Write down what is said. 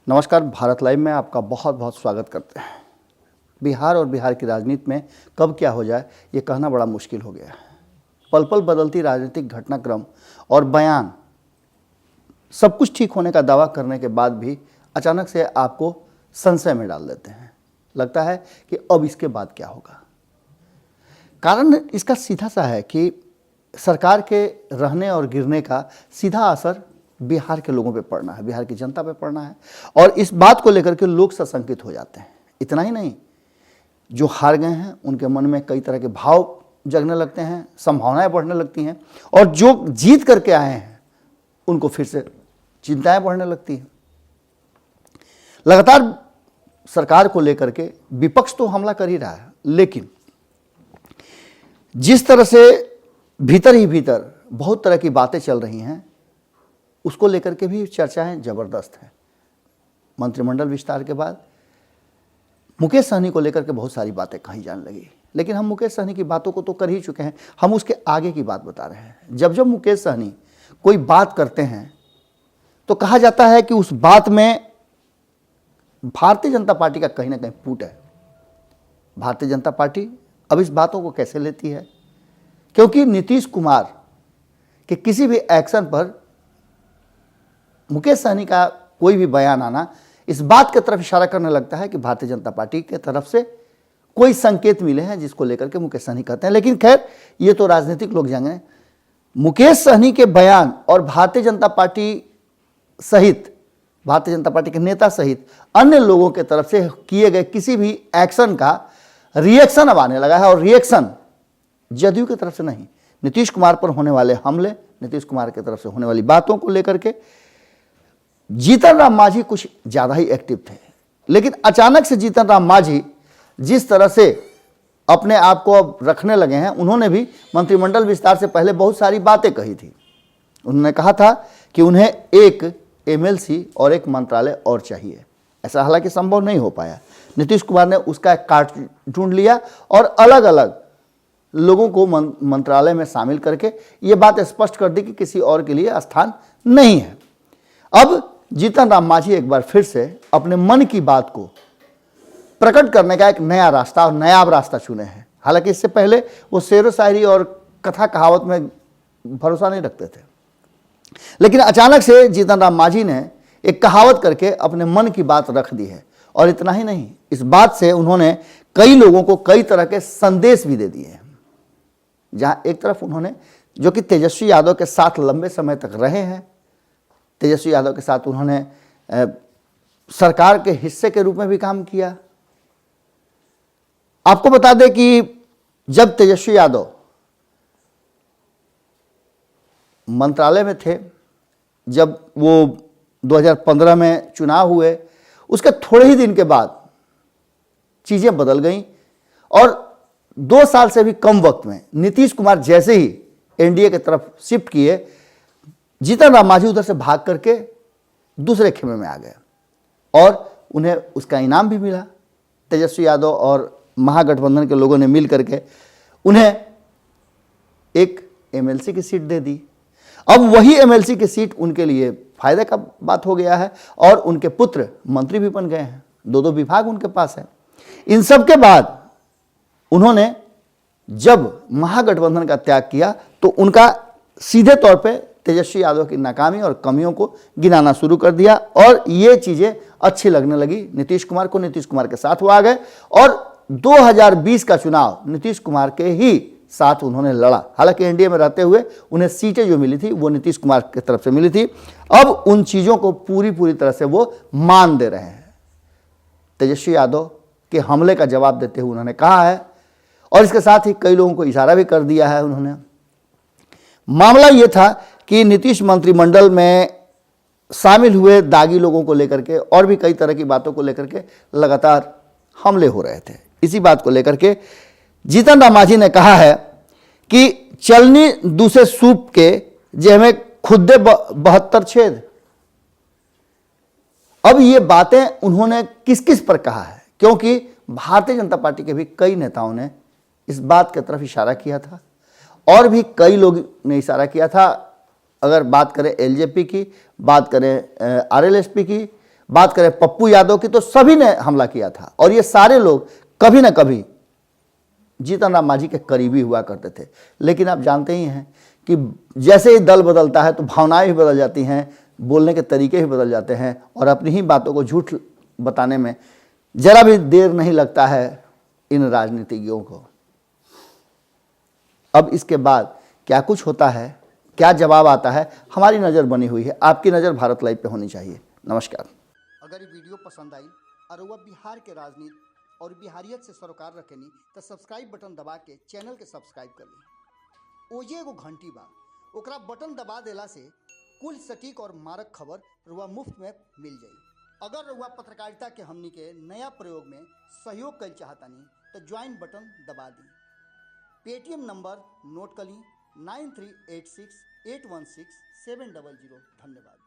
नमस्कार, भारत लाइव में आपका बहुत बहुत स्वागत करते हैं। बिहार और बिहार की राजनीति में कब क्या हो जाए ये कहना बड़ा मुश्किल हो गया है। पल पल बदलती राजनीतिक घटनाक्रम और बयान सब कुछ ठीक होने का दावा करने के बाद भी अचानक से आपको संशय में डाल देते हैं। लगता है कि अब इसके बाद क्या होगा। कारण इसका सीधा सा है कि सरकार के रहने और गिरने का सीधा असर बिहार के लोगों पे पड़ना है, बिहार की जनता पे पड़ना है। और इस बात को लेकर के लोग सशंकित हो जाते हैं। इतना ही नहीं, जो हार गए हैं उनके मन में कई तरह के भाव जगने लगते हैं, संभावनाएं बढ़ने लगती हैं, और जो जीत करके आए हैं उनको फिर से चिंताएं बढ़ने लगती हैं। लगातार सरकार को लेकर के विपक्ष तो हमला कर ही रहा है, लेकिन जिस तरह से भीतर ही भीतर बहुत तरह की बातें चल रही हैं उसको लेकर के भी चर्चाएं जबरदस्त हैं। मंत्रिमंडल विस्तार के बाद मुकेश सहनी को लेकर के बहुत सारी बातें कही जाने लगी, लेकिन हम मुकेश सहनी की बातों को तो कर ही चुके हैं। हम उसके आगे की बात बता रहे हैं। जब जब मुकेश सहनी कोई बात करते हैं तो कहा जाता है कि उस बात में भारतीय जनता पार्टी का कहीं ना कहीं फूट है। भारतीय जनता पार्टी अब इस बातों को कैसे लेती है, क्योंकि नीतीश कुमार के किसी भी एक्शन पर मुकेश सहनी का कोई भी बयान आना इस बात की तरफ इशारा करने लगता है कि भारतीय जनता पार्टी के तरफ से कोई संकेत मिले हैं जिसको लेकर के मुकेश सहनी कहते हैं। लेकिन खैर, ये तो राजनीतिक लोग जाने। मुकेश सहनी के बयान और भारतीय जनता पार्टी सहित, भारतीय जनता पार्टी के नेता सहित अन्य लोगों के तरफ से किए गए किसी भी एक्शन का रिएक्शन अब आने लगा है। और रिएक्शन जदयू की तरफ से नहीं, नीतीश कुमार पर होने वाले हमले, नीतीश कुमार की तरफ से होने वाली बातों को लेकर के जीतन राम मांझी कुछ ज़्यादा ही एक्टिव थे। लेकिन अचानक से जीतन राम मांझी जिस तरह से अपने आप को अब रखने लगे हैं, उन्होंने भी मंत्रिमंडल विस्तार से पहले बहुत सारी बातें कही थी। उन्होंने कहा था कि उन्हें एक एमएलसी और एक मंत्रालय और चाहिए। ऐसा हालांकि संभव नहीं हो पाया। नीतीश कुमार ने उसका एक काट ढूंढ लिया और अलग अलग लोगों को मंत्रालय में शामिल करके ये बात स्पष्ट कर दी कि किसी और के लिए स्थान नहीं है। अब जीतन राम मांझी एक बार फिर से अपने मन की बात को प्रकट करने का एक नया रास्ता और नायाब रास्ता चुने हैं। हालांकि इससे पहले वो शेरो शायरी और कथा कहावत में भरोसा नहीं रखते थे, लेकिन अचानक से जीतन राम मांझी ने एक कहावत करके अपने मन की बात रख दी है। और इतना ही नहीं, इस बात से उन्होंने कई लोगों को कई तरह के संदेश भी दे दिए हैं। जहां एक तरफ उन्होंने, जो कि तेजस्वी यादव के साथ लंबे समय तक रहे हैं, तेजस्वी यादव के साथ उन्होंने सरकार के हिस्से के रूप में भी काम किया। आपको बता दें कि जब तेजस्वी यादव मंत्रालय में थे, जब वो 2015 में चुनाव हुए, उसके थोड़े ही दिन के बाद चीजें बदल गईं और 2 साल से भी कम वक्त में नीतीश कुमार जैसे ही एनडीए की तरफ शिफ्ट किए, जीतन राम मांझी उधर से भाग करके दूसरे खेमे में आ गए और उन्हें उसका इनाम भी मिला। तेजस्वी यादव और महागठबंधन के लोगों ने मिल करके उन्हें एक एमएलसी की सीट दे दी। अब वही एमएलसी की सीट उनके लिए फायदे का बात हो गया है और उनके पुत्र मंत्री भी बन गए हैं। 2 विभाग उनके पास है। इन सब के बाद उन्होंने जब महागठबंधन का त्याग किया तो उनका सीधे तौर पे तेजस्वी यादव की नाकामी और कमियों को गिनाना शुरू कर दिया और ये चीजें अच्छी लगने लगी नीतीश कुमार को। नीतीश कुमार के साथ वो आ गए और 2020 का चुनाव नीतीश कुमार के ही साथ उन्होंने लड़ा। हालांकि एनडीए में रहते हुए उन्हें सीटें जो मिली थी वो नीतीश कुमार की तरफ से मिली थी। अब उन चीजों को पूरी तरह से वो मान दे रहे हैं। तेजस्वी यादव के हमले का जवाब देते हुए उन्होंने कहा है, और इसके साथ ही कई लोगों को इशारा भी कर दिया है उन्होंने। मामला ये था कि नीतीश मंत्रिमंडल में शामिल हुए दागी लोगों को लेकर के और भी कई तरह की बातों को लेकर के लगातार हमले हो रहे थे। इसी बात को लेकर के जीतन राम मांझी ने कहा है कि चलनी दूसरे सूप के जेमे खुदे 72 छेद। अब ये बातें उन्होंने किस किस पर कहा है, क्योंकि भारतीय जनता पार्टी के भी कई नेताओं ने इस बात की तरफ इशारा किया था और भी कई लोग ने इशारा किया था। अगर बात करें एलजेपी की, बात करें आरएलएसपी की, बात करें पप्पू यादव की तो सभी ने हमला किया था, और ये सारे लोग कभी ना कभी जीतन राम मांझी के करीबी हुआ करते थे। लेकिन आप जानते ही हैं कि जैसे ही दल बदलता है तो भावनाएं भी बदल जाती हैं, बोलने के तरीके भी बदल जाते हैं, और अपनी ही बातों को झूठ बताने में जरा भी देर नहीं लगता है इन राजनीतिज्ञों को। अब इसके बाद क्या कुछ होता है, क्या जवाब आता है, हमारी नज़र बनी हुई है। आपकी नज़र भारत लाइव पे होनी चाहिए। नमस्कार। अगर ये वीडियो पसंद आई और वह बिहार के राजनीति और बिहारियत से सरोकार रखेनी तो सब्सक्राइब बटन दबा के चैनल के सब्सक्राइब कर ली। ओजे एगो घंटी बा, ओकरा बटन दबा देला से कुल सटीक और मारक खबर रुआ मुफ्त में मिल जाई। अगर रुआ पत्रकारिता के हमनी के नया प्रयोग में सहयोग कर चाहतानी तो ज्वाइन बटन दबा दी। पेटीएम नंबर नोट कर ली 9386816700। धन्यवाद।